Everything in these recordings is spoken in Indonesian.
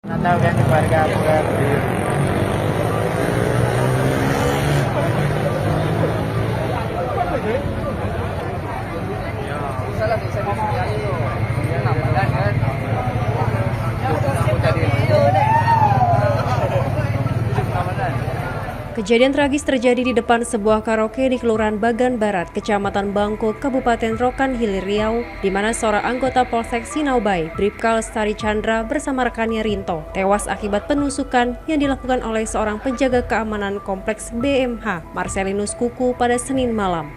Nggak tahu kan keluarga aku kan. Kejadian tragis terjadi di depan sebuah karaoke di Kelurahan Bagan Barat, Kecamatan Bangko, Kabupaten Rokan Hilir Riau, di mana seorang anggota Polsek Sinaubai, Bribka Lestari Chandra bersama rekannya Rinto, tewas akibat penusukan yang dilakukan oleh seorang penjaga keamanan Kompleks BMH, Marcelinus Kuku, pada Senin malam.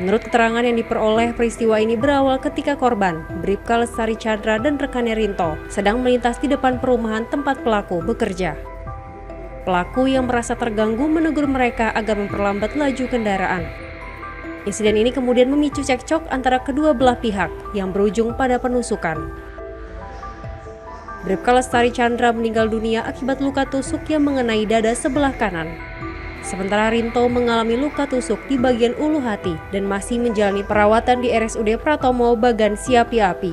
Menurut keterangan yang diperoleh, peristiwa ini berawal ketika korban, Bribka Lestari Chandra dan rekannya Rinto, sedang melintas di depan perumahan tempat pelaku bekerja. Pelaku yang merasa terganggu menegur mereka agar memperlambat laju kendaraan. Insiden ini kemudian memicu cekcok antara kedua belah pihak yang berujung pada penusukan. Bribka Lestari Chandra meninggal dunia akibat luka tusuk yang mengenai dada sebelah kanan. Sementara Rinto mengalami luka tusuk di bagian ulu hati dan masih menjalani perawatan di RSUD Pratomo Bagan Siapi Api.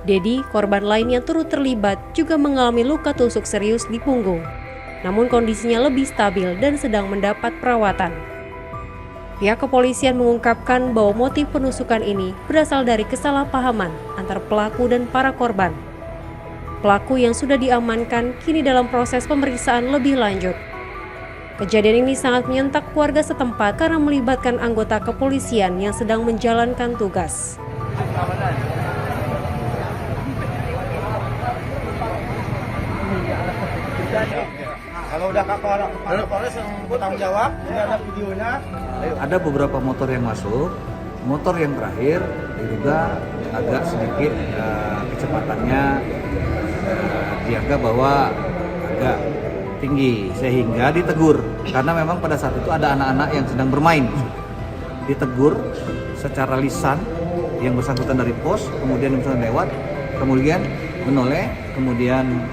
Dedi, korban lain yang turut terlibat, juga mengalami luka tusuk serius di punggung. Namun kondisinya lebih stabil dan sedang mendapat perawatan. Pihak kepolisian mengungkapkan bahwa motif penusukan ini berasal dari kesalahpahaman antar pelaku dan para korban. Pelaku yang sudah diamankan kini dalam proses pemeriksaan lebih lanjut. Kejadian ini sangat menyentak warga setempat karena melibatkan anggota kepolisian yang sedang menjalankan tugas. Kalau udah kepala Polres yang bertanggung jawab, ini ada videonya. Ada beberapa motor yang masuk, motor yang terakhir diduga agak sedikit kecepatannya dianggap bahwa agak tinggi sehingga ditegur karena memang pada saat itu ada anak-anak yang sedang bermain. Ditegur secara lisan yang bersangkutan dari pos, kemudian yang bersangkutan lewat, kemudian menoleh, kemudian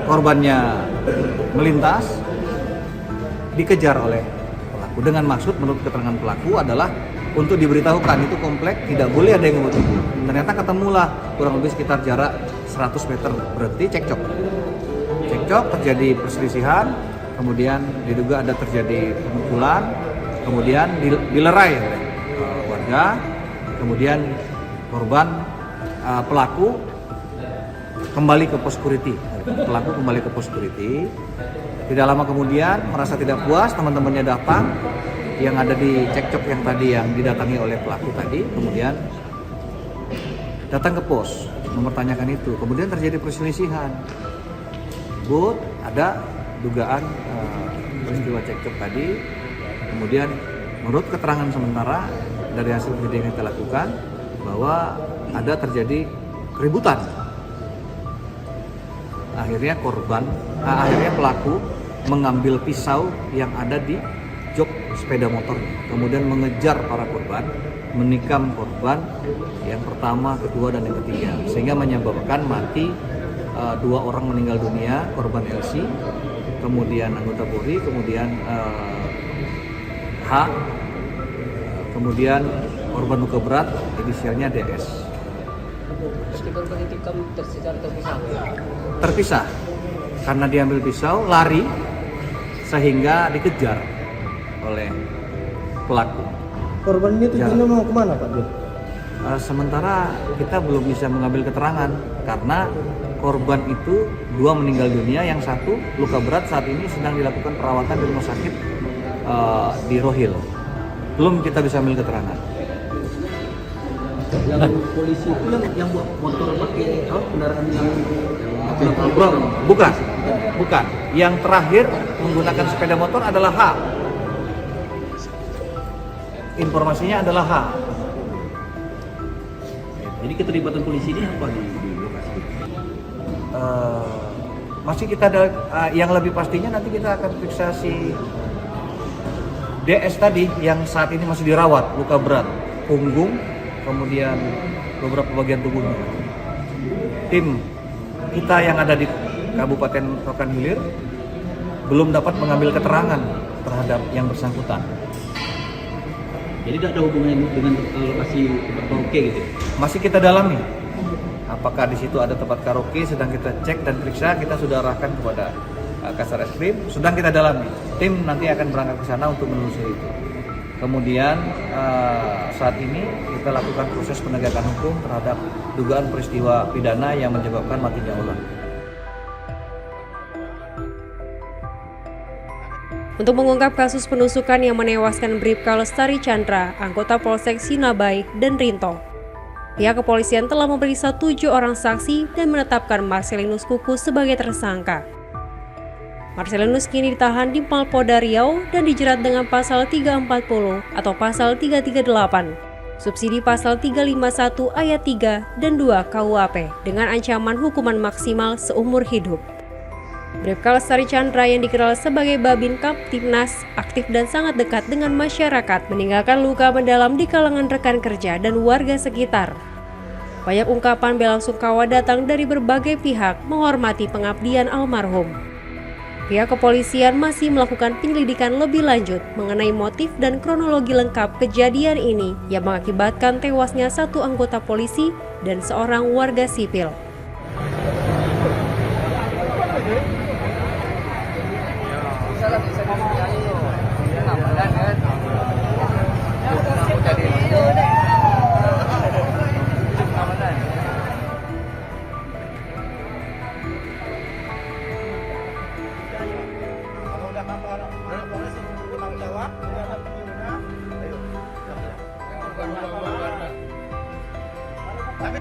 korbannya melintas, dikejar oleh pelaku dengan maksud menurut keterangan pelaku adalah untuk diberitahukan itu komplek tidak boleh ada yang ngebut-ngebut. Ternyata ketemulah kurang lebih sekitar jarak 100 meter berhenti cekcok, terjadi perselisihan, kemudian diduga ada terjadi pemukulan, kemudian dilerai oleh warga, kemudian korban pelaku kembali ke pos security. Tidak lama kemudian merasa tidak puas, teman-temannya datang yang ada di cekcok yang tadi yang didatangi oleh pelaku tadi, kemudian datang ke pos mempertanyakan itu. Kemudian terjadi perselisihan. Ada dugaan peristiwa cekcok tadi. Kemudian menurut keterangan sementara dari hasil penyelidikan yang kita lakukan bahwa ada terjadi keributan. Akhirnya pelaku mengambil pisau yang ada di jok sepeda motor, kemudian mengejar para korban, menikam korban yang pertama, kedua, dan yang ketiga, sehingga menyebabkan mati 2 orang meninggal dunia, korban LC, kemudian anggota Polri, kemudian H, kemudian korban luka berat, inisialnya DS. Meskipun penyelidikan secara terpisah karena diambil pisau, lari sehingga dikejar oleh pelaku. Korban ini tujuannya mau kemana Pak? Sementara kita belum bisa mengambil keterangan karena korban itu 2 meninggal dunia, yang 1 luka berat saat ini sedang dilakukan perawatan di rumah sakit di Rohil. Belum kita bisa ambil keterangan. Yang polisi itu yang buat motor pakai kendaraan yang bukan. Yang terakhir menggunakan sepeda motor adalah H. Informasinya adalah H. Jadi keterlibatan polisi ini apa di lokasi? Masih kita ada yang lebih pastinya nanti kita akan periksa si DS tadi yang saat ini masih dirawat, luka berat, punggung, kemudian beberapa bagian tubuhnya. Tim kita yang ada di Kabupaten Rokan Hilir belum dapat mengambil keterangan terhadap yang bersangkutan. Jadi tidak ada hubungannya dengan lokasi tempat karaoke gitu. Masih kita dalami. Apakah di situ ada tempat karaoke, sedang kita cek dan periksa, kita sudah arahkan kepada Kasar Eskrim, sedang kita dalami. Tim nanti akan berangkat ke sana untuk menelusuri itu. Kemudian saat ini kita lakukan proses penegakan hukum terhadap dugaan peristiwa pidana yang menyebabkan matinya orang. Untuk mengungkap kasus penusukan yang menewaskan Bribka Lestari Chandra, anggota Polsek Sinabai, dan Rinto, pihak kepolisian telah memeriksa 7 orang saksi dan menetapkan Marcelinus Kuku sebagai tersangka. Marcelinus kini ditahan di Mapolda Riau dan dijerat dengan pasal 340 atau pasal 338, subsidi pasal 351 ayat 3 dan 2 KUHP dengan ancaman hukuman maksimal seumur hidup. Bribka Lestari Chandra yang dikenal sebagai Babin Kaptipnas, aktif dan sangat dekat dengan masyarakat, meninggalkan luka mendalam di kalangan rekan kerja dan warga sekitar. Banyak ungkapan bela sungkawa datang dari berbagai pihak menghormati pengabdian almarhum. Pihak kepolisian masih melakukan penyelidikan lebih lanjut mengenai motif dan kronologi lengkap kejadian ini yang mengakibatkan tewasnya 1 anggota polisi dan seorang warga sipil. Kalau udah kapal Polres yang bertanggung jawab, udah ada videonya, ayo. Tapi